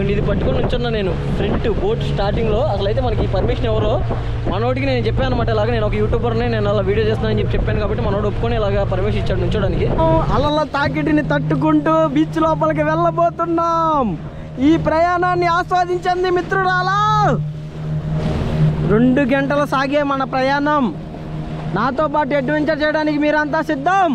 ఇదిగోండి ఇది పట్టుకొని ఉంచున్నా నేను ఫ్రంట్ బోట్ స్టార్టింగ్లో. అసలైతే మనకి పర్మిషన్ ఎవరో మనోడికి నేను చెప్పాను అనమాట, ఇలాగ నేను ఒక యూట్యూబర్ని, నేను అలా వీడియో చేస్తానని చెప్పాను కాబట్టి మనోడు ఒప్పుకొని ఇలాగ పర్మిషన్ ఇచ్చాడు నుంచోడానికి. అలల తాకిడిని తట్టుకుంటూ బీచ్ లోపలికి వెళ్ళబోతున్నాం. ఈ ప్రయాణాన్ని ఆస్వాదించండి మిత్రురాలా. 2 గంటలు సాగే మన ప్రయాణం. నాతో పాటు అడ్వెంచర్ చేయడానికి మీరంతా సిద్ధం.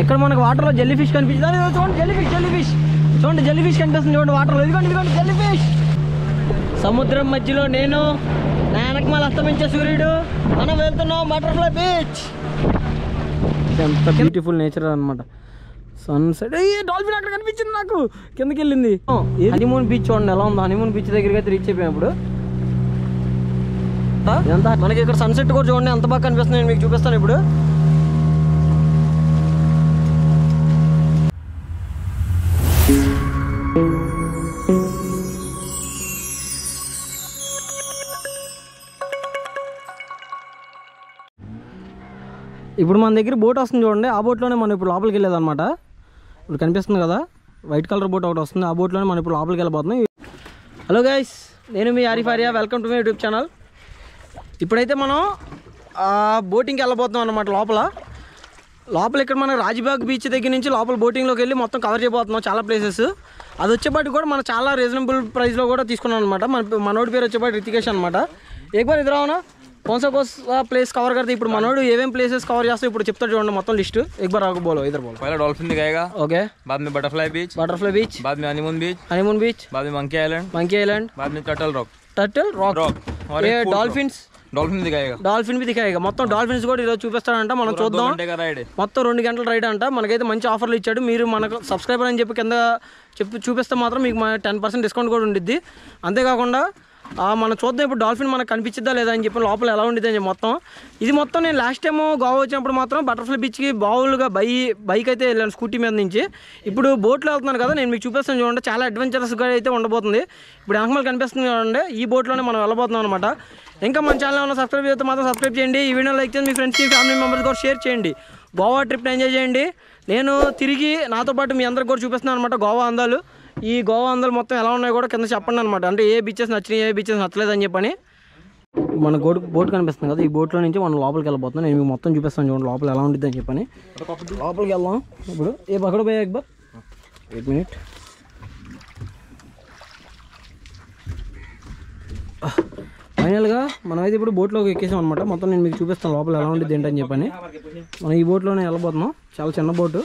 ఇక్కడ మనకు వాటర్లో జెల్లీ ఫిష్ కనిపిస్తుంది. చూడండి జెల్లీ ఫిష్ చూడండి, జెల్లీ ఫిష్ కనిపిస్తుంది చూడండి వాటర్లో. ఇదిగోండి జెల్లీ ఫిష్. సముద్రం మధ్యలో నేను, నా వెనకమాల అస్తమించే సూర్యుడు, మనం వెళ్తున్నాం బటర్ఫ్లై బీచ్. ఎంత బ్యూటిఫుల్ నేచర్ అనమాట. సన్సెట్. డాల్ఫిన్ అక్కడ కనిపించింది నాకు, కిందకి వెళ్ళింది. హనీమూన్ బీచ్ చూడండి ఎలా ఉందో. హనీమూన్ బీచ్ దగ్గరికి అయితే రీచ్ అయిపోయినప్పుడు ఇదంతా మనకి ఇక్కడ సన్సెట్ కూడా చూడండి ఎంత బాగా కనిపిస్తుంది. నేను మీకు చూపిస్తాను ఇప్పుడు. ఇప్పుడు మన దగ్గర బోట్ వస్తుంది చూడండి, ఆ బోట్లోనే మనం ఇప్పుడు లోపలికి వెళ్ళేదన్నమాట. ఇప్పుడు కనిపిస్తుంది కదా వైట్ కలర్ బోట్ ఒకటి వస్తుంది, ఆ బోట్లోనే మనం ఇప్పుడు లోపలికి వెళ్ళిపోతున్నాం. హలో గైస్, నేను మీ Arif Arya, welcome to my YouTube channel. ఇప్పుడైతే మనం బోటింగ్కి వెళ్ళబోతున్నాం అన్నమాట. లోపల ఇక్కడ మన రాజ్బాగ్ బీచ్ దగ్గర నుంచి లోపల బోటింగ్లోకి వెళ్ళి మొత్తం కవర్ చేయబోతున్నాం చాలా ప్లేసెస్. అది వచ్చేపాటి కూడా మనం చాలా రీజనబుల్ ప్రైస్లో కూడా తీసుకున్నాం అనమాట. మనోడి పేరు వచ్చేపాటి రితికేష్ అనమాట. ఏకబార్ ఇద్దరావునా कौन सा प्लेस कवर करते ఇప్పుడు మనోడు ఏమేం ప్లేసెస్ కవర్ చేస్తాడు ఇప్పుడు చెప్తాడు చూడండి మొత్తం లిస్ట్. एक बार आपको बोलो, इधर बोलो. पहले डॉल्फिन दिखाएगा, ओके. बाद में बटरफ्लाई बीच, बाद में हनीमून बीच, बाद में मंकी आइलैंड, बाद में टर्टल रॉक और ये डॉल्फिन दिखाएगा. మొత్తం డాల్ఫిన్స్ కూడా ఈరోజు చూపిస్తాడంట, మనం చూద్దాం. మొత్తం 2 గంటల రైడ్ అంట. మనకైతే మంచి ఆఫర్లు ఇచ్చాడు. మీరు మనకు సబ్స్క్రైబర్ అని చెప్పి కింద చూపిస్తే మాత్రం మీకు 10% డిస్కౌంట్ కూడా ఉండిద్ది. అంతేకాకుండా మనం చూద్దాం ఇప్పుడు డాల్ఫిన్ మనకు కనిపించిద్దా లేదా అని చెప్పి, లోపల ఎలా ఉండిద్ది అని చెప్పి మొత్తం. ఇది మొత్తం నేను లాస్ట్ టైం గోవా వచ్చినప్పుడు మాత్రం బటర్ఫ్లై బీచ్కి బావులుగా బైక్ అయితే వెళ్ళాను స్కూటీ మీద నుంచి. ఇప్పుడు బోట్లో వెళ్తున్నాను కదా, నేను మీకు చూపిస్తాను చూడండి. చాలా అడ్వెంచరస్గా అయితే ఉండబోతుంది. ఇప్పుడు వెనకమాల కనిపిస్తుంది చూడండి, ఈ బోట్లోనే మనం వెళ్ళబోతున్నాం అనమాట. ఇంకా మన ఛానల్ ఏమైనా సబ్స్క్రైబ్ చేస్తే మాత్రం సబ్స్క్రైబ్ చేయండి. ఈ వీడియో లైక్ చేయండి, మీ ఫ్రెండ్స్కి ఫ్యామిలీ మెంబర్స్ కూడా షేర్ చేయండి. గోవా ట్రిప్ని ఎంజాయ్ చేయండి. నేను తిరిగి నాతో పాటు మీ అందరికి కూడా చూపిస్తున్నాను అనమాట గోవా అందాలు. ఈ గోవా అందాలు మొత్తం ఎలా ఉన్నాయో కూడా కింద చెప్పండి అనమాట. అంటే ఏ బీచెస్ నచ్చినాయి, ఏ బీచెస్ నచ్చలేదని చెప్పని. మన బోట్ కనిపిస్తుంది కదా, ఈ బోట్లో నుంచి మనం లోపలికి వెళ్ళిపోతున్నాం. నేను మీకు మొత్తం చూపిస్తాను చూడండి లోపల ఎలా ఉంటుంది అని చెప్పని. లోపలికి వెళ్దాం ఇప్పుడు. ఏ పక్కడ పోయా ఎక్బర్ 1 మినిట్. ఫైనల్గా మనమైతే ఇప్పుడు బోట్లోకి ఎక్కేసాం అనమాట. మొత్తం నేను మీకు చూపిస్తాను లోపల ఎలా ఉంటుంది ఏంటని చెప్పని. మనం ఈ బోట్లోనే వెళ్ళబోతున్నాం, చాలా చిన్న బోటు.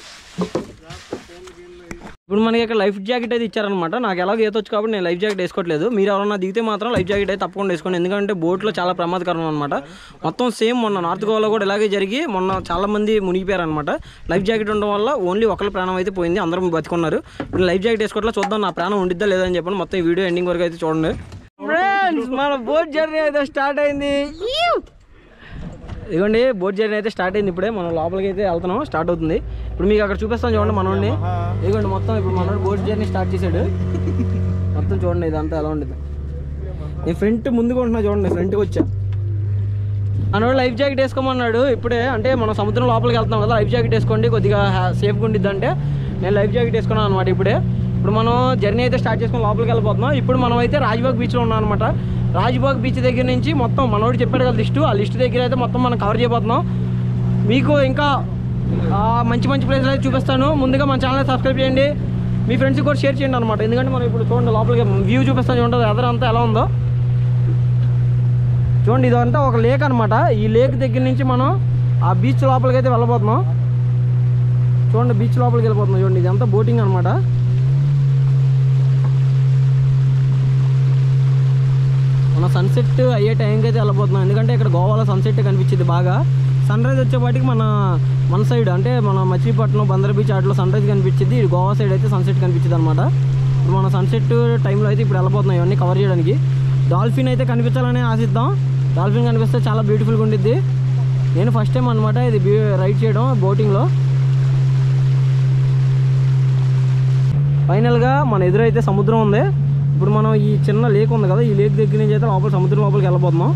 ఇప్పుడు మనకి ఇక్కడ లైఫ్ జాకెట్ అయితే ఇచ్చారనమాట. నాకు ఎలాగో ఈత వచ్చు కాబట్టి నేను లైఫ్ జాకెట్ వేసుకోవట్లేదు. మీరు ఎవరన్నా దిగితే మాత్రం లైఫ్ జాకెట్ అయితే తప్పకుండా వేసుకోండి, ఎందుకంటే బోట్లో చాలా ప్రమాదకరం అనమాట. మొత్తం సేమ్ మొన్న నార్త్ గోవాలో కూడా ఇలాగే జరిగి మొన్న చాలామంది మునిగిపోయారు అనమాట. లైఫ్ జాకెట్ ఉండడం వల్ల ఓన్లీ ఒకళ్ళ ప్రాణం అయితే పోయింది, అందరూ బతికున్నారు. ఇప్పుడు లైఫ్ జాకెట్ వేసుకోవట్లా, చూద్దాం నా ప్రాణం ఉండిద్దా లేదా అని చెప్పండి. మొత్తం ఈ వీడియో ఎండింగ్ వరకు అయితే చూడండి ఫ్రెండ్స్. మన బోట్ జర్నీ అయితే స్టార్ట్ అయింది. ఇదిగోండి బోట్ జర్నీ అయితే స్టార్ట్ అయింది. ఇప్పుడే మనం లోపలికి అయితే వెళ్తున్నాం, స్టార్ట్ అవుతుంది. ఇప్పుడు మీకు అక్కడ చూపిస్తాను చూడండి మనోడిని. ఇదిగోండి మొత్తం ఇప్పుడు మనోడు బోట్ జర్నీ స్టార్ట్ చేశాడు. మొత్తం చూడండి ఇదంతా ఎలా ఉండేది. నేను ఫ్రంట్ ముందుగా ఉంటున్నా చూడండి, ఫ్రంట్కి వచ్చా. మనోడు లైఫ్ జాకెట్ వేసుకోమన్నాడు ఇప్పుడే. అంటే మనం సముద్రం లోపలికి వెళ్తున్నాం కదా, లైఫ్ జాకెట్ వేసుకోండి కొద్దిగా సేఫ్గా ఉండిద్ది అంటే నేను లైఫ్ జాకెట్ వేసుకున్నాను అనమాట. ఇప్పుడు మనం జర్నీ అయితే స్టార్ట్ చేసుకుని లోపలికి వెళ్ళిపోతున్నాం. ఇప్పుడు మనం అయితే రాజ్బాగ్ బీచ్లో ఉన్నాం అనమాట. రాజ్బాగ్ బీచ్ దగ్గర నుంచి మొత్తం మనోడు చెప్పాడు కదా లిస్టు, ఆ లిస్ట్ దగ్గర అయితే మొత్తం మనం కవర్ చేయబోతున్నాం. మీకు ఇంకా మంచి మంచి ప్లేస్లు అయితే చూపిస్తాను. ముందుగా మన ఛానల్ సబ్స్క్రైబ్ చేయండి, మీ ఫ్రెండ్స్కి కూడా షేర్ చేయండి అనమాట. ఎందుకంటే మనం ఇప్పుడు చూడండి లోపలికి వ్యూ చూపిస్తాను చూడండి, వెదర్ అంతా ఎలా ఉందో చూడండి. ఇదంతా ఒక లేక్ అనమాట. ఈ లేక్ దగ్గర నుంచి మనం ఆ బీచ్ లోపలికి అయితే వెళ్ళబోతున్నాం. చూడండి బీచ్ లోపలికి వెళ్ళిపోతున్నాం చూడండి. ఇదంతా బోటింగ్ అనమాట. మన సన్సెట్ అయ్యే టైంకి అయితే వెళ్ళబోతున్నాం, ఎందుకంటే ఇక్కడ గోవాలో సన్సెట్ కనిపించింది బాగా. సన్ రైజ్ వచ్చేపాటికి మన సైడ్ అంటే మన మచిలీపట్నం బందర్ బీచ్ అట్లా సన్ రైజ్ కనిపించింది. గోవా సైడ్ అయితే సన్సెట్ కనిపించింది అనమాట. ఇప్పుడు మన సన్సెట్ టైంలో అయితే ఇప్పుడు వెళ్ళబోతున్నాం ఇవన్నీ కవర్ చేయడానికి. డాల్ఫిన్ అయితే కనిపించాలని ఆశిద్దాం. డాల్ఫిన్ కనిపిస్తే చాలా బ్యూటిఫుల్గా ఉండిద్ది. నేను ఫస్ట్ టైం అనమాట ఇది రైడ్ చేయడం బోటింగ్లో. ఫైనల్గా మన ఎదురైతే సముద్రం ఉంది. ఇప్పుడు మనం ఈ చిన్న లేక్ ఉంది కదా, ఈ లేక్ దగ్గర నుంచి అయితే లోపల సముద్రం లోపలికి వెళ్ళబోతున్నాం.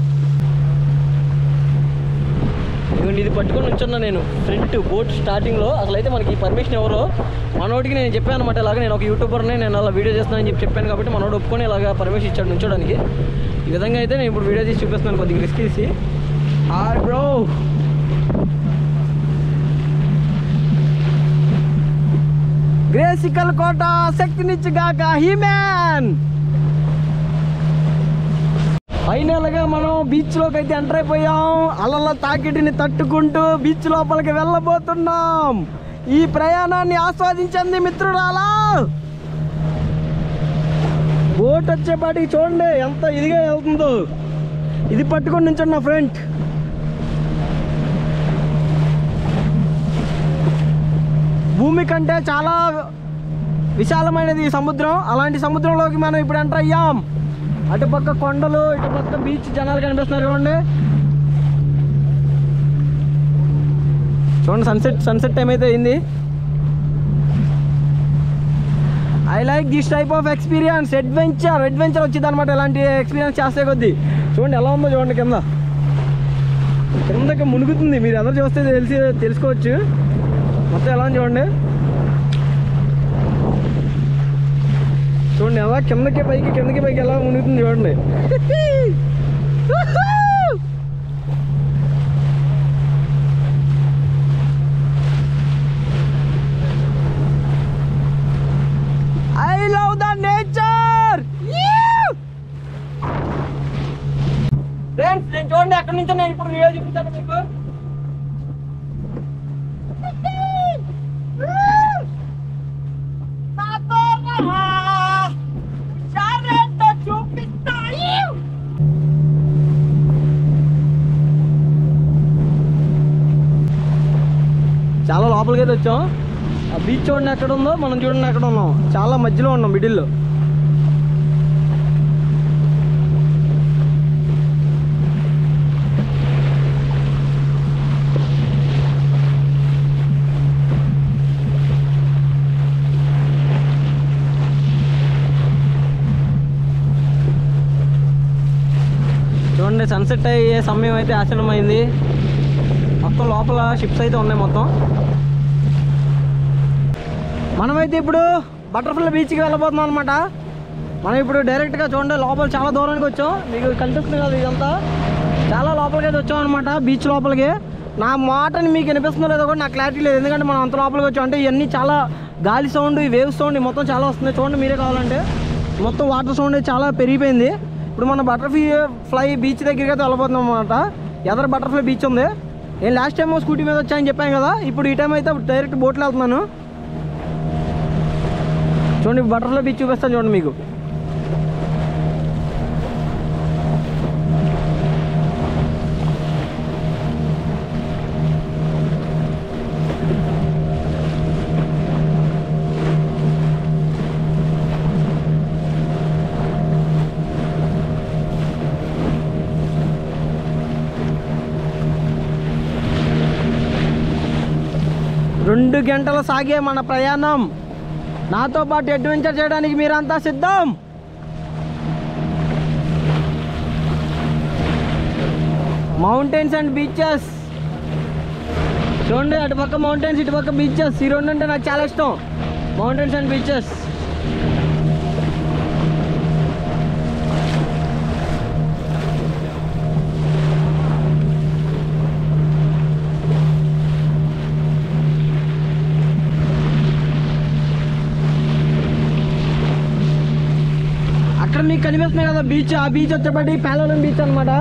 ఇదిగోండి ఇది పట్టుకొని ఉంచున్నా నేను ఫ్రంట్ బోట్ స్టార్టింగ్లో. అసలు అయితే మనకి పర్మిషన్ ఎవరో మనోడికి నేను చెప్పాను అనమాట, ఇలాగ నేను ఒక యూట్యూబర్ని, నేను అలా వీడియో చేస్తున్నానని చెప్పాను కాబట్టి మనోడు ఒప్పుకొని ఇలాగ పర్మిషన్ ఇచ్చాడు ఉంచడానికి. ఈ విధంగా అయితే నేను ఇప్పుడు వీడియో తీసి చూపిస్తున్నాను, కొద్దిగా రిస్క్ తీసి. హాయ్ బ్రో, గ్రేసికల్ కోట శక్తినిచ్చిగాక హీమ్యాన్. ఫైనల్గా మనం బీచ్లోకి అయితే ఎంటర్ అయిపోయాం. అలల తాకిడిని తట్టుకుంటూ బీచ్ లోపలికి వెళ్ళబోతున్నాం. ఈ ప్రయాణాన్ని ఆస్వాదించండి మిత్రులారా. బోట్ వచ్చేపాటికి చూడండి ఎంత ఇదిగా వెళ్తుందో. ఇది పట్టుకొని నుంచండి నా ఫ్రెండ్. భూమి కంటే చాలా విశాలమైనది ఈ సముద్రం. అలాంటి సముద్రంలోకి మనం ఇప్పుడు ఎంటర్ అయ్యాం. అటుపక్క కొండలు, ఇటుపక్క బీచ్, జనాలు కనిపిస్తున్నారు చూడండి. చూడండి సన్సెట్ టైం అయితే అయింది. I like this type of experience. Adventure వచ్చింది అనమాట ఇలాంటి ఎక్స్పీరియన్స్ చేస్తే కొద్దీ. చూడండి ఎలా ఉందో చూడండి, కిందకి మునుగుతుంది. మీరు ఎవరు చూస్తే తెలుసుకోవచ్చు మొత్తం ఎలా ఉంది చూడండి. చూడండి ఎలా కిందకి పైకి ఎలా మునుగుతుంది చూడండి. I love the nature. Friends నేను చూడండి అక్కడి నుంచి నేను ఇప్పుడు వీడియో చూపిస్తాను మీకు. చాలా లోపలికి అయితే వచ్చాం. ఆ బీచ్ చూడండి ఎక్కడ ఉందో, మనం చూడండి ఎక్కడ ఉన్నాం. చాలా మధ్యలో ఉన్నాం, మిడిల్లో. చూడండి సన్సెట్ అయ్యే సమయం అయితే ఆసన్నమైంది. మొత్తం లోపల షిప్స్ అయితే ఉన్నాయి మొత్తం. మనమైతే ఇప్పుడు బటర్ఫ్లై బీచ్కి వెళ్ళబోతున్నాం అనమాట. మనం ఇప్పుడు డైరెక్ట్గా చూడండి లోపల చాలా దూరానికి వచ్చాం. మీకు కనిపిస్తుంది కదా ఇదంతా, చాలా లోపలికి అయితే వచ్చాం అనమాట బీచ్ లోపలికి. నా మాటని మీకు వినిపిస్తుందో లేదో కూడా నాకు క్లారిటీ లేదు, ఎందుకంటే మనం అంత లోపలికి వచ్చాం. అంటే ఇవన్నీ చాలా గాలి సౌండ్, ఈ వేవ్ సౌండ్ మొత్తం చాలా వస్తుంది. చూడండి మీరే కావాలంటే మొత్తం వాటర్ సౌండ్ చాలా పెరిగిపోయింది. ఇప్పుడు మన బటర్ఫ్లై బీచ్ దగ్గరికి అయితే వెళ్ళబోతున్నాం అనమాట. ఎదర బటర్ఫ్లై బీచ్ ఉంది. నేను లాస్ట్ టైం స్కూటీ మీద వచ్చానని చెప్పాను కదా, ఇప్పుడు ఈ టైం అయితే డైరెక్ట్ బోట్లో వెళ్తున్నాను. చూడండి బటర్ఫ్లై బీచ్ చూపిస్తాను చూడండి మీకు. రెండు గంటలు సాగే మన ప్రయాణం. నాతో పాటు అడ్వెంచర్ చేయడానికి మీరంతా సిద్ధం? మౌంటైన్స్ అండ్ బీచెస్ చూడండి. అటుపక్క మౌంటైన్స్, ఇటుపక్క బీచెస్. ఈ రెండు అంటే నాకు చాలా ఇష్టం, మౌంటైన్స్ అండ్ బీచెస్. అక్కడ మీకు కనిపిస్తున్నాయి కదా బీచ్, ఆ బీచ్ వచ్చేప్పటి పేలవరం బీచ్ అనమాట.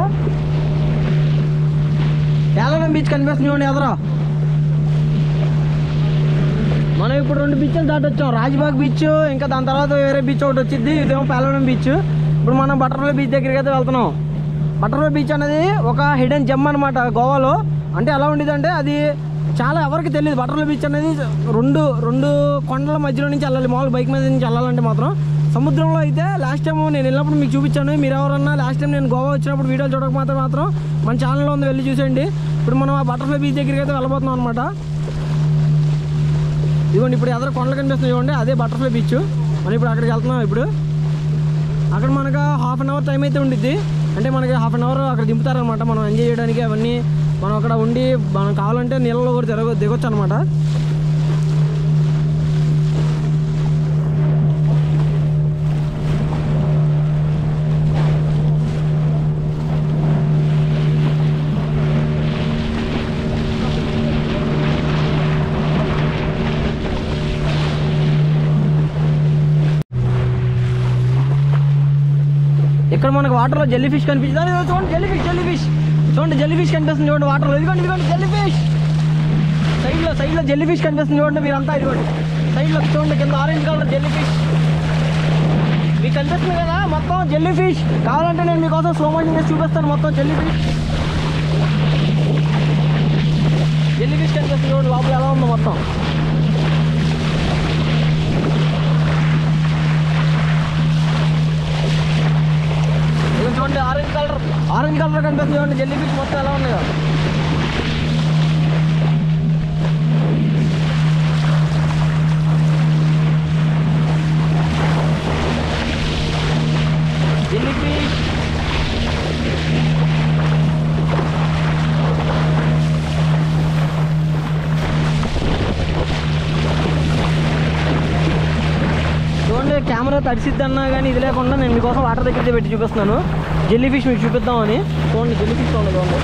పేలవరం బీచ్ కనిపిస్తుంది చూడండి ఎదరా. మనం ఇప్పుడు రెండు బీచ్లు దాటొచ్చాం, రాజ్బాగ్ బీచ్, ఇంకా దాని తర్వాత వేరే బీచ్ ఒకటి వచ్చింది, ఇదేమో పేలవరం బీచ్. ఇప్పుడు మనం బటర్ఫ్లై బీచ్ దగ్గరికి అయితే వెళ్తున్నాం. బటర్ఫ్లై బీచ్ అనేది ఒక హిడెన్ జెమ్ అనమాట గోవాలో. అంటే ఎలా ఉండేదంటే అది చాలా ఎవరికి తెలియదు. బటర్ఫ్లై బీచ్ అనేది రెండు కొండల మధ్యలో నుంచి వెళ్ళాలి. మామూలు బైక్ మీద నుంచి వెళ్ళాలంటే మాత్రం. సముద్రంలో అయితే లాస్ట్ టైం నేను వెళ్ళినప్పుడు మీకు చూపించాను. మీరు ఎవరన్నా లాస్ట్ టైం నేను గోవా వచ్చినప్పుడు వీడియోలు చూడకపోతే మాత్రం మన ఛానల్లో ఉంది, వెళ్ళి చూసేయండి. ఇప్పుడు మనం ఆ బటర్ఫ్లై బీచ్ దగ్గరికి అయితే వెళ్ళబోతున్నాం అనమాట. ఇదిగోండి ఇప్పుడు ఎదర కొండలు కనిపిస్తుంది చూడండి, అదే బటర్ఫ్లై బీచ్. మనం ఇప్పుడు అక్కడికి వెళ్తున్నాం. ఇప్పుడు అక్కడ మనకు 1/2 అవర్ టైం అయితే ఉండిద్ది. అంటే మనకి హాఫ్ అన్ అవర్ అక్కడ దింపుతారనమాట. మనం ఎంజాయ్ చేయడానికి అవన్నీ మనం అక్కడ ఉండి మనం కావాలంటే నీళ్ళలో కూడా దిగొచ్చు అనమాట. ఇక్కడ మనకు వాటర్లో జెల్లీ ఫిష్ కనిపించింది. చూడండి జెల్లీ ఫిష్ చూడండి, జెల్లీ ఫిష్ కనిపిస్తుంది చూడండి వాటర్లో. ఇదిగోండి జెల్లీ ఫిష్ సైడ్లో జెల్లీ ఫిష్ కనిపిస్తుంది చూడండి మీరంతా. ఇదిగోండి సైడ్లో చూడండి కింద ఆరెంజ్ కలర్ జెల్లీ ఫిష్ మీకు కనిపిస్తుంది కదా మొత్తం జెల్లీ ఫిష్. కావాలంటే నేను మీకోసం స్లో మోషన్ చేసి చూపిస్తాను మొత్తం జెల్లీ ఫిష్ కనిపిస్తుంది చూడండి లోపల ఎలా ఉందో మొత్తం. చూడండి ఆరెంజ్ కలర్ కనిపిస్తుంది చూడండి జెల్లీ ఫిష్ మొత్తం ఎలా ఉన్నాయో. జెల్లీ ఫిష్ చూడండి కెమెరా తడిసిద్దన్నా కానీ ఇది లేకుండా నేను మీకోసం వాటర్ దగ్గర పెట్టి చూపిస్తున్నాను. జెల్లీ ఫిష్ మీకు చూపిద్దామని. చూడండి జెల్లీ ఫిష్ చూడండి.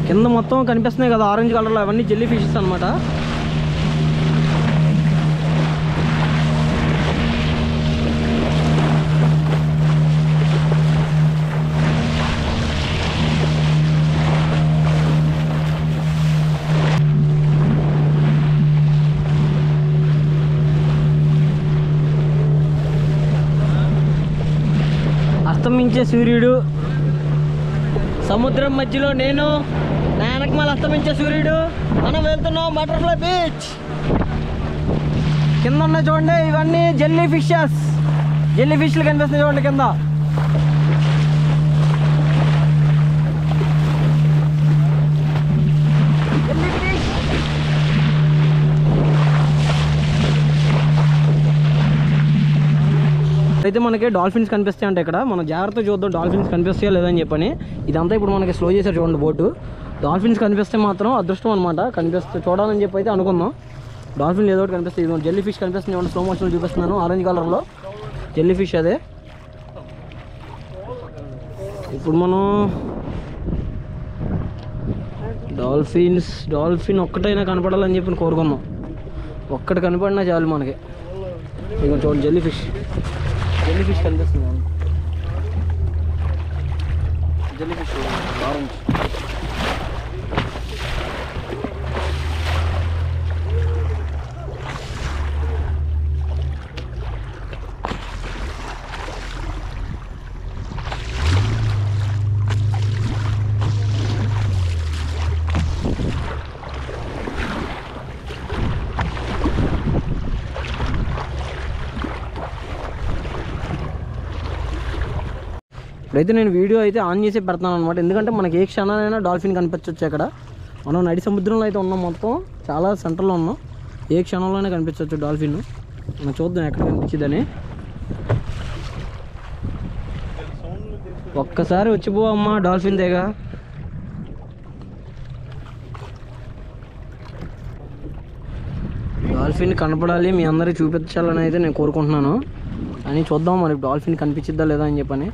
కింద మొత్తం కనిపిస్తున్నాయి కదా ఆరెంజ్ కలర్లో, అవన్నీ జెల్లీ ఫిషెస్ అనమాట. అస్తమించే సూర్యుడు, సముద్రం మధ్యలో నేను, నా వెనకమాల అస్తమించే సూర్యుడు. మనం వెళ్తున్నాం బటర్ఫ్లై బీచ్. కింద ఉన్నాయి చూడండి ఇవన్నీ జెల్లీ ఫిష్లు కనిపిస్తున్నాయి చూడండి కింద. అయితే మనకి డాల్ఫిన్స్ కనిపిస్తాయి అంటే ఇక్కడ మనం జాగ్రత్తగా చూద్దాం డాల్ఫిన్స్ కనిపిస్తాయో లేదని చెప్పని. ఇదంతా ఇప్పుడు మనకి స్లో చేశారు చూడండి బోటు. డాల్ఫిన్స్ కనిపిస్తే మాత్రం అదృష్టం అనమాట. చూడాలని చెప్పి అయితే అనుకుందాం. డాల్ఫిన్ ఏదో ఒకటి కనిపిస్తుంది. ఇది జెల్లీ ఫిష్ కనిపిస్తుంది చూడండి, స్లో మోషన్లో చూపిస్తున్నాను ఆరెంజ్ కలర్లో జెల్లీ ఫిష్ అదే. ఇప్పుడు మనం డాల్ఫిన్ ఒక్కటైనా కనపడాలని చెప్పి కోరుకుందాం. ఒక్కటి కనపడినా చాలు మనకి. ఇక చూడండి జెల్లీ ఫిష్ కనిపిస్తుంది. Jelly fish orange. ఇప్పుడైతే నేను వీడియో అయితే ఆన్ చేసి పెడతాను అనమాట. ఎందుకంటే మనకి ఏ క్షణాలైనా డాల్ఫిన్ కనిపించవచ్చు. ఇక్కడ మనం నడి సముద్రంలో అయితే ఉన్నాం, మొత్తం చాలా సెంటర్లో ఉన్నాం. ఏ క్షణంలోనే కనిపించవచ్చు డాల్ఫిన్. మనం చూద్దాం ఎక్కడ కనిపించిందని. ఒక్కసారి వచ్చిపోవమ్మా డాల్ఫిన్ దగ్గర. డాల్ఫిన్ కనపడాలి, మీ అందరికీ చూపించాలని అయితే నేను కోరుకుంటున్నాను. అని చూద్దాం మరి డాల్ఫిన్ కనిపించిద్దా లేదా అని చెప్పని.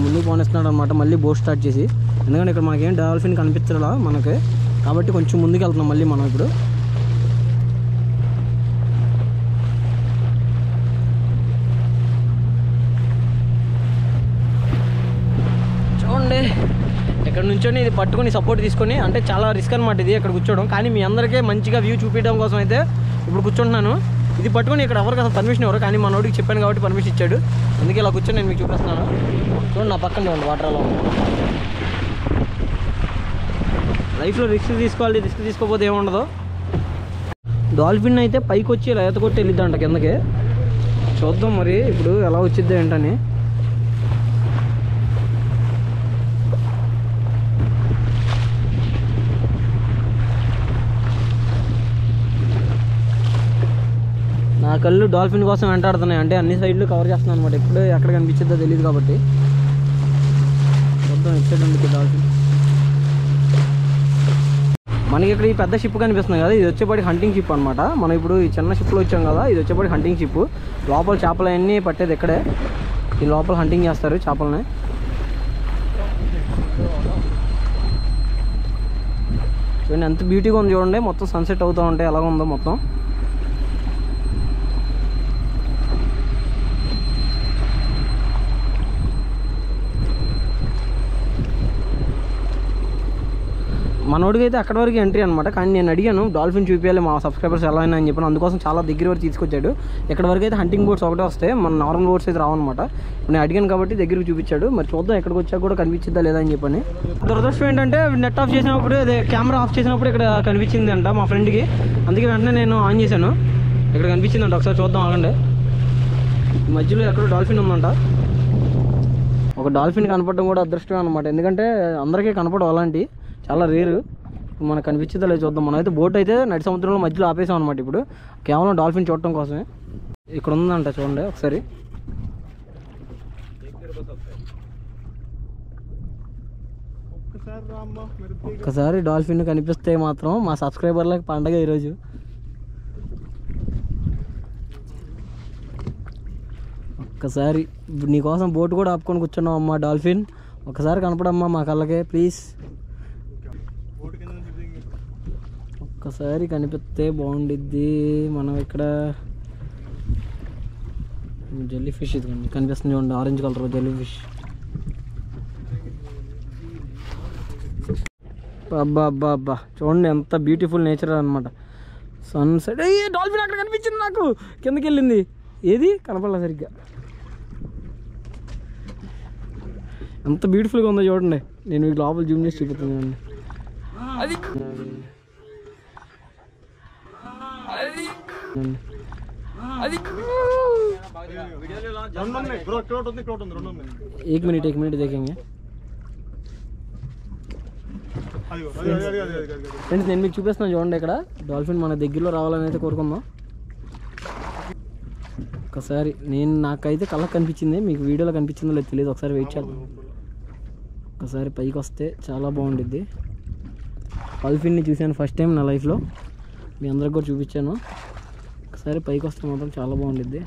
ముందుకు పోనిస్తున్నాడు అనమాట మళ్ళీ బోట్ స్టార్ట్ చేసి. ఎందుకంటే ఇక్కడ మనకేం డాల్ఫిన్ కనిపించడా మనకి, కాబట్టి కొంచెం ముందుకు వెళ్తున్నాం మళ్ళీ మనం ఇప్పుడు. చూడండి ఇక్కడ నుంచొని ఇది పట్టుకొని సపోర్ట్ తీసుకొని, అంటే చాలా రిస్క్ అనమాట ఇది ఇక్కడ కూర్చోవడం. కానీ మీ అందరికీ మంచిగా వ్యూ చూపించడం కోసం అయితే ఇప్పుడు కూర్చుంటున్నాను. ఇది పట్టుకొని ఇక్కడ ఎవరికి అసలు పర్మిషన్ ఎవరు, కానీ మన వాడికి చెప్పాను కాబట్టి పర్మిషన్ ఇచ్చాడు. అందుకే ఇలా కూర్చొని నేను మీకు చూపిస్తున్నాను. చూడండి నా పక్కన చూడండి వాటర్లో. లైఫ్లో రిస్క్ తీసుకోవాలి, రిస్క్ తీసుకోకపోతే ఏముండదు. డాల్ఫిన్ అయితే పైకి వచ్చి ఇలా ఈత కొట్టి వెళ్ళిద్దంట కిందకి. చూద్దాం మరి ఇప్పుడు ఎలా వచ్చిద్ది ఏంటని. నా కళ్ళు డాల్ఫిన్ కోసం వెంటాడుతున్నాయి, అంటే అన్ని సైడ్లు కవర్ చేస్తున్నాను అనమాట. ఎప్పుడు ఎక్కడ కనిపించిద్దో తెలియదు కాబట్టి చూద్దాం. ఇచ్చేది ఉంది డాల్ఫిన్. మనకి ఇక్కడ ఈ పెద్ద షిప్ కనిపిస్తుంది కదా, ఇది వచ్చేపాటి హంటింగ్ షిప్ అనమాట. మనం ఇప్పుడు ఈ చిన్న షిప్లో వచ్చాం కదా, ఇది వచ్చేపాటి హంటింగ్ షిప్. లోపల చేపలు అన్నీ పట్టేది ఇక్కడే, ఈ లోపల హంటింగ్ చేస్తారు చేపలని. చూడండి ఎంత బ్యూటీగా ఉంది చూడండి, మొత్తం సన్సెట్ అవుతూ ఉంటాయి, ఎలాగ ఉందో మొత్తం. మనోడికి అయితే అక్కడ వరకు ఎంట్రీ అనమాట. కానీ నేను అడిగాను డాల్ఫిన్ చూపించాలి మా సబ్స్క్రైబర్స్ ఎలా అయినా అని చెప్పాను. అందుకోసం చాలా దగ్గర వరకు తీసుకొచ్చాడు. ఇక్కడ వరకు అయితే హంటింగ్ బోట్స్ ఒకటే వస్తాయి, మన నార్మల్ బోట్స్ అయితే రావన్నమాట. నేను అడిగాను కాబట్టి దగ్గరికి చూపించాడు. మరి చూద్దాం ఎక్కడికి వచ్చాక కూడా కనిపించిద్దా లేదా అని చెప్పని. దురదృష్టం ఏంటంటే నెట్ ఆఫ్ చేసినప్పుడు, అదే కెమెరా ఆఫ్ చేసినప్పుడు ఇక్కడ కనిపించింది అంట మా ఫ్రెండ్కి. అందుకే వెంటనే నేను ఆన్ చేశాను. ఇక్కడ కనిపించిందంట, ఒకసారి చూద్దాం ఆగండి. ఈ మధ్యలో ఎక్కడ డాల్ఫిన్ ఉందంట. ఒక డాల్ఫిన్ కనపడడం కూడా అదృష్టమే అనమాట, ఎందుకంటే అందరికీ కనపడవు అలాంటి, చాలా రేరు. మనకు కనిపించిందో లేదు చూద్దాం. మనం అయితే బోట్ అయితే నడి సముద్రంలో మధ్యలో ఆపేసాం అనమాట. ఇప్పుడు కేవలం డాల్ఫిన్ చూడటం కోసమే. ఇక్కడ ఉందంట చూడండి ఒకసారి. ఒక్కసారి డాల్ఫిన్ కనిపిస్తే మాత్రం మా సబ్స్క్రైబర్లకు పండగ ఈరోజు. ఒక్కసారి నీకోసం బోట్ కూడా ఆపుకొని కూర్చున్నాం అమ్మా డాల్ఫిన్. ఒక్కసారి కనపడమ్మా మా కళ్ళకే ప్లీజ్. ఒక్కసారి కనిపిస్తే బాగుండిద్ది. మనం ఇక్కడ జెల్లీ ఫిష్ ఇది కనిపిస్తుంది చూడండి, ఆరెంజ్ కలర్ జెల్లీ ఫిష్. అబ్బా అబ్బా అబ్బా చూడండి ఎంత బ్యూటిఫుల్ నేచర్ అనమాట. సన్సెట్. డాల్ఫిన్ అక్కడ కనిపించింది నాకు, కిందకి వెళ్ళింది. ఏది కనపడలే సరిగ్గా. ఎంత బ్యూటిఫుల్గా ఉందో చూడండి. నేను మీకు లోపల జూమ్ చేసి చూపుతున్నాను. అది 1 मिनट देखेंगे ఫ్రెండ్స్. నేను మీకు చూపిస్తున్నాను చూడండి, ఇక్కడ డాల్ఫిన్ మన దగ్గరలో రావాలని అయితే కోరుకుందాం. ఒకసారి నాకైతే కళ్ళకి కనిపించింది, మీకు వీడియోలో కనిపించిందో లేదు తెలియదు. ఒకసారి వెయిట్ చేద్దాం. ఒకసారి పైకి వస్తే చాలా బాగుండిద్ది. డాల్ఫిన్ని చూశాను ఫస్ట్ టైం నా లైఫ్లో, మీ అందరికి కూడా చూపించాను. ఒకసారి పైకి వస్తే మాత్రం చాలా బాగుండిద్ది.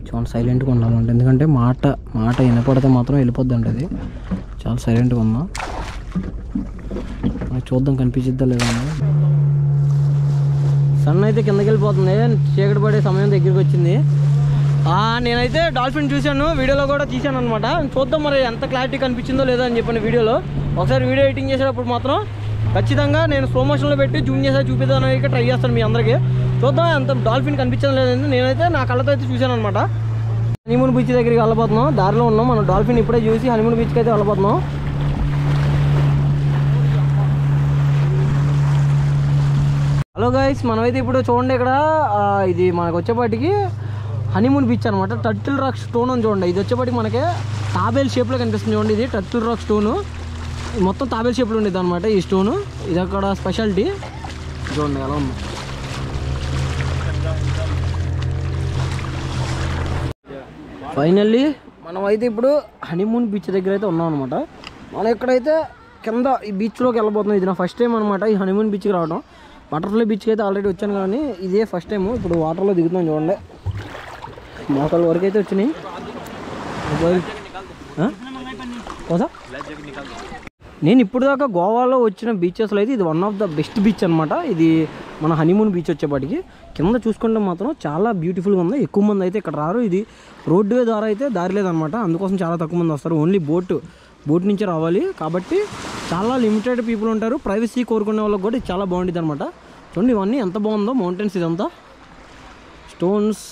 చాలా సైలెంట్గా ఉండాలంటే, ఎందుకంటే మాట వినపడితే మాత్రం వెళ్ళిపోద్ది అంటే. అది చాలా సైలెంట్గా ఉందాం. చూద్దాం కనిపించిద్దా లేదా. సన్ అయితే కిందకి వెళ్ళిపోతుంది, చీకటి పడే సమయం దగ్గరికి వచ్చింది. నేనైతే డాల్ఫిన్ చూశాను, వీడియోలో కూడా తీశాను అనమాట. చూద్దాం మరి ఎంత క్లారిటీ కనిపించిందో లేదో అని చెప్పిన వీడియోలో. ఒకసారి వీడియో ఎడిటింగ్ చేసేటప్పుడు మాత్రం ఖచ్చితంగా నేను స్లో మోషన్లో పెట్టి జూమ్ చేసా చూపిద్దానికి ట్రై చేస్తాను మీ అందరికీ. చూద్దాం ఎంత డాల్ఫిన్ కనిపించడం లేదండి. నేనైతే నా కళ్ళతో అయితే చూశాను అనమాట. హనీమూన్ బీచ్ దగ్గరికి వెళ్ళబోతున్నాం, దారిలో ఉన్నాం. మనం డాల్ఫిన్ ఇప్పుడే చూసి హనీమూన్ బీచ్కి అయితే వెళ్ళబోతున్నాం. హలో గైస్, మనమైతే ఇప్పుడు చూడండి ఇక్కడ ఇది మనకు వచ్చేపాటికి హనీమూన్ బీచ్ అనమాట. టర్టిల్ రాక్ స్టోన్ అని చూడండి. ఇది వచ్చేపాటికి మనకి తాబేల్ షేప్లో కనిపిస్తుంది చూడండి. ఇది టర్టిల్ రాక్ స్టోను, మొత్తం తాబేల్ షేప్లో ఉండేది అనమాట ఈ స్టోను. ఇది అక్కడ స్పెషాలిటీ చూడండి ఎలా ఉంది. ఫైనల్లీ మనం అయితే ఇప్పుడు హనీమూన్ బీచ్ దగ్గర అయితే ఉన్నాం అనమాట. మనం ఇక్కడైతే కింద ఈ బీచ్లోకి వెళ్ళబోతున్నాం. ఇది నా ఫస్ట్ టైం అనమాట ఈ హనీమూన్ బీచ్కి రావడం. బటర్ఫ్లై బీచ్కి అయితే ఆల్రెడీ వచ్చాను, కానీ ఇదే ఫస్ట్ టైము. ఇప్పుడు వాటర్లో దిగుతున్నాం చూడండి. మోకాళ్ళ వరకు అయితే వచ్చినాయి. నేను ఇప్పుడు దాకా గోవాలో వచ్చిన బీచెస్లో అయితే ఇది one of the best beach అనమాట. ఇది మన హనీమూన్ బీచ్ వచ్చేపాటికి. కింద చూసుకుంటే మాత్రం చాలా బ్యూటిఫుల్గా ఉంది. ఎక్కువ మంది అయితే ఇక్కడ రారు, ఇది రోడ్డు ద్వారా అయితే దారి లేదనమాట. అందుకోసం చాలా తక్కువ మంది వస్తారు. ఓన్లీ బోట్ నుంచి రావాలి కాబట్టి చాలా లిమిటెడ్ పీపుల్ ఉంటారు. ప్రైవసీ కోరుకునే వాళ్ళకి కూడా చాలా బాగుంటుంది అనమాట. చూడండి ఇవన్నీ ఎంత బాగుందో, మౌంటైన్స్ ఇదంతా స్టోన్స్.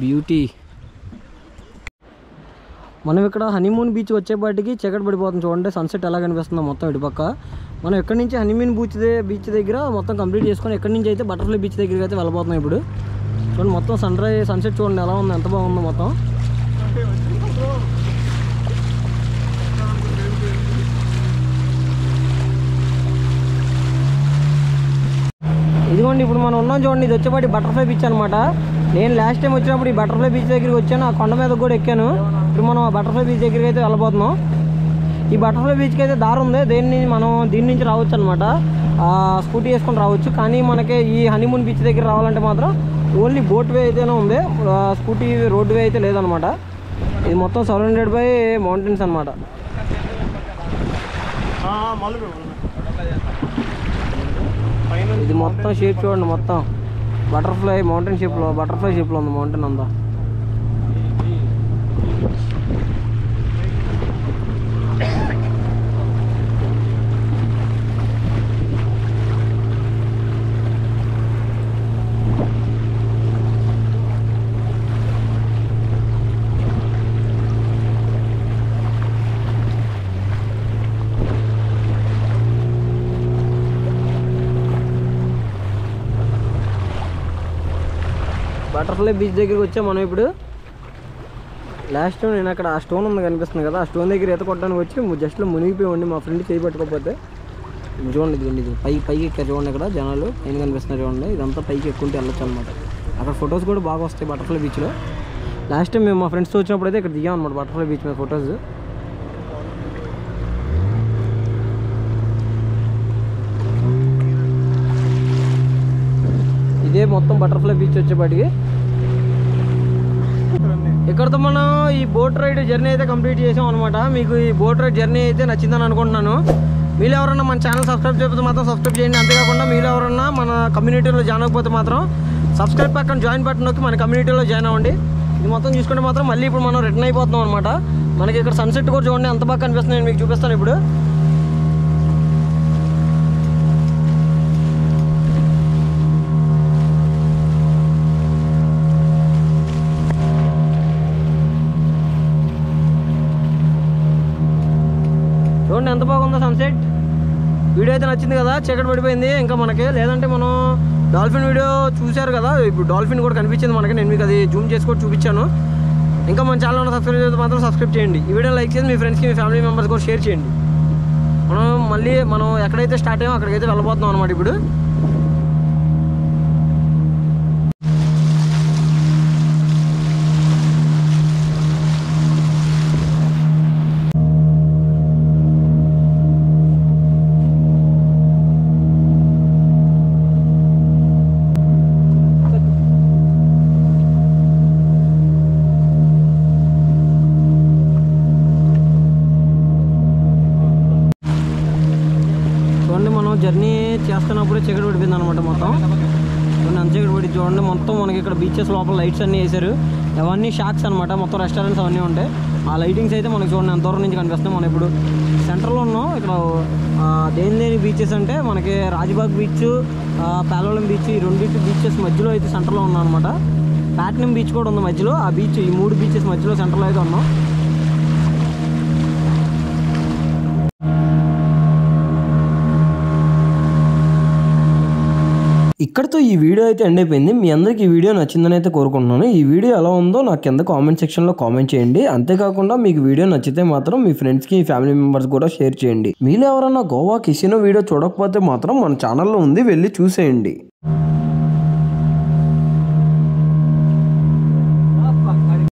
బ్యూటీ. మనం ఇక్కడ హనీమూన్ బీచ్ వచ్చేపాటికి చీకటి పడిపోతుంది. చూడండి సన్సెట్ ఎలా కనిపిస్తుందో మొత్తం ఇటుపక్క. మనం ఎక్కడి నుంచి హనీమూన్ బీచ్ దగ్గర మొత్తం కంప్లీట్ చేసుకొని ఎక్కడి నుంచి అయితే బటర్ఫ్లై బీచ్ దగ్గరికి అయితే వెళ్ళిపోతున్నాం ఇప్పుడు. చూడండి మొత్తం సన్సెట్ చూడండి ఎలా ఉంది, ఎంత బాగుందో మొత్తం. ఇదిగోండి ఇప్పుడు మనం ఉన్నాం చూడండి, ఇది వచ్చేపాటి బటర్ఫ్లై బీచ్ అనమాట. నేను లాస్ట్ టైం వచ్చినప్పుడు ఈ బటర్ఫ్లై బీచ్ దగ్గరికి వచ్చాను, ఆ కొండ మీద కూడా ఎక్కాను. ఇప్పుడు మనం ఆ బటర్ఫ్లై బీచ్ దగ్గరికి అయితే వెళ్ళబోతున్నాం. ఈ బటర్ఫ్లై బీచ్కి అయితే దారి ఉంది, దీని నుంచి రావచ్చు అనమాట. స్కూటీ వేసుకొని రావచ్చు. కానీ మనకి ఈ హనీమూన్ బీచ్ దగ్గర రావాలంటే మాత్రం ఓన్లీ బోట్ వే అయితేనే ఉంది, స్కూటీ రోడ్ వే అయితే లేదనమాట. ఇది మొత్తం సరౌండెడ్ బై మౌంటైన్స్ అనమాట. ఇది మొత్తం షేప్ చూడండి, మొత్తం బటర్ఫ్లై మౌంటైన్ షేప్లో ఉంది మౌంటైన్ అంతా. బటర్ఫ్లై బీచ్ దగ్గరికి వచ్చాం మనం ఇప్పుడు. లాస్ట్ టైం నేను అక్కడ ఆ స్టోన్ ఉంది కనిపిస్తుంది కదా, ఆ స్టోన్ దగ్గర ఈత కొట్టడానికి వచ్చి జస్ట్లో మునిగిపోయి మా ఫ్రెండ్ చేయి పట్టుకోకపోతే. చూడండి ఇది పైకి ఎక్కారు చూడండి, ఇక్కడ జనాలు ఏం కనిపిస్తున్నారు చూడండి. ఇదంతా పైకి ఎక్కుంటే వెళ్ళొచ్చు అనమాట. అక్కడ ఫొటోస్ కూడా బాగా వస్తాయి బటర్ఫ్లై బీచ్లో. లాస్ట్ టైం మేము మా ఫ్రెండ్స్తో వచ్చినప్పుడు అయితే ఇక్కడ దిగాం అనమాట బటర్ఫ్లై బీచ్ మీద ఫొటోస్. ఇదే మొత్తం బటర్ఫ్లై బీచ్ వచ్చేపాటికి. ఇక్కడతో మనం ఈ బోట్ రైడ్ జర్నీ అయితే కంప్లీట్ చేసాం అనమాట. మీకు ఈ బోట్ రైడ్ జర్నీ అయితే నచ్చిందని అనుకుంటున్నాను. మీరు ఎవరన్నా మన ఛానల్ సబ్స్క్రైబ్ చేయకపోతే మాత్రం సబ్స్క్రైబ్ చేయండి. అంతేకాకుండా మీరు ఎవరన్నా మన కమ్యూనిటీలో జాయిన్ అవ్వకపోతే మాత్రం సబ్స్క్రైబ్ పక్కన జాయిన్ బటన్ నొక్కి మన కమ్యూనిటీలో జాయిన్ అవ్వండి. ఇది మొత్తం చూసుకుంటే మాత్రం మళ్ళీ ఇప్పుడు మనం రిటర్న్ అయిపోతున్నాం అనమాట. మనకి ఇక్కడ సన్సెట్ కూడా చూడండి ఎంత బాగా కనిపిస్తుంది, నేను మీకు చూపిస్తాను ఇప్పుడు. చూడండి ఎంత బాగుందో సన్సెట్. వీడియో అయితే నచ్చింది కదా, చీకటి పడిపోయింది ఇంకా మనకి. లేదంటే మనం డాల్ఫిన్ వీడియో చూశారు కదా, ఇప్పుడు డాల్ఫిన్ కూడా కనిపించింది మనకి. నేను మీకు అది జూమ్ చేసి కూడా చూపించాను. ఇంకా మన ఛానల్ సబ్స్క్రైబ్ చేస్తే మాత్రం సబ్స్క్రైబ్ చేయండి. ఈ వీడియో లైక్ చేసి మీ ఫ్రెండ్స్కి మీ ఫ్యామిలీ మెంబర్స్ కూడా షేర్ చేయండి. మనం ఎక్కడైతే స్టార్ట్ అయ్యామో అక్కడికైతే వెళ్ళబోతున్నాం అనమాట ఇప్పుడు. జర్నీ చేస్తున్నప్పుడే చీకటి పడిపోయింది అనమాట మొత్తం. అంత చీకటి పడి చూడండి మొత్తం మనకి ఇక్కడ బీచెస్ లోపల లైట్స్ అన్నీ వేసారు. అవన్నీ షాక్స్ అనమాట, మొత్తం రెస్టారెంట్స్ అవన్నీ ఉంటాయి. ఆ లైటింగ్స్ అయితే మనకి చూడండి ఎంత దూరం నుంచి కనిపిస్తాయి. మనం ఇప్పుడు సెంటర్లో ఉన్నాం. ఇక్కడ దేని బీచెస్ అంటే మనకి రాజ్బాగ్ బీచ్, పాలోలం బీచ్, ఈ రెండింటి బీచెస్ మధ్యలో అయితే సెంటర్లో ఉన్నాం అనమాట. ప్లాటినం బీచ్ కూడా ఉంది మధ్యలో. ఆ బీచ్ ఈ 3 బీచెస్ మధ్యలో సెంటర్లో అయితే ఉన్నాం. ఇక్కడితో ఈ వీడియో అయితే ఎండ్ అయిపోయింది. మీ అందరికి ఈ వీడియో నచ్చిందని అయితే కోరుకుంటున్నాను. ఈ వీడియో ఎలా ఉందో నాకు కింద కామెంట్ సెక్షన్లో కామెంట్ చేయండి. అంతేకాకుండా మీకు వీడియో నచ్చితే మాత్రం మీ ఫ్రెండ్స్కి ఫ్యామిలీ మెంబర్స్ కూడా షేర్ చేయండి. మీరు ఎవరన్నా గోవా కిసినో వీడియో చూడకపోతే మాత్రం మన ఛానల్లో ఉంది, వెళ్ళి చూసేయండి.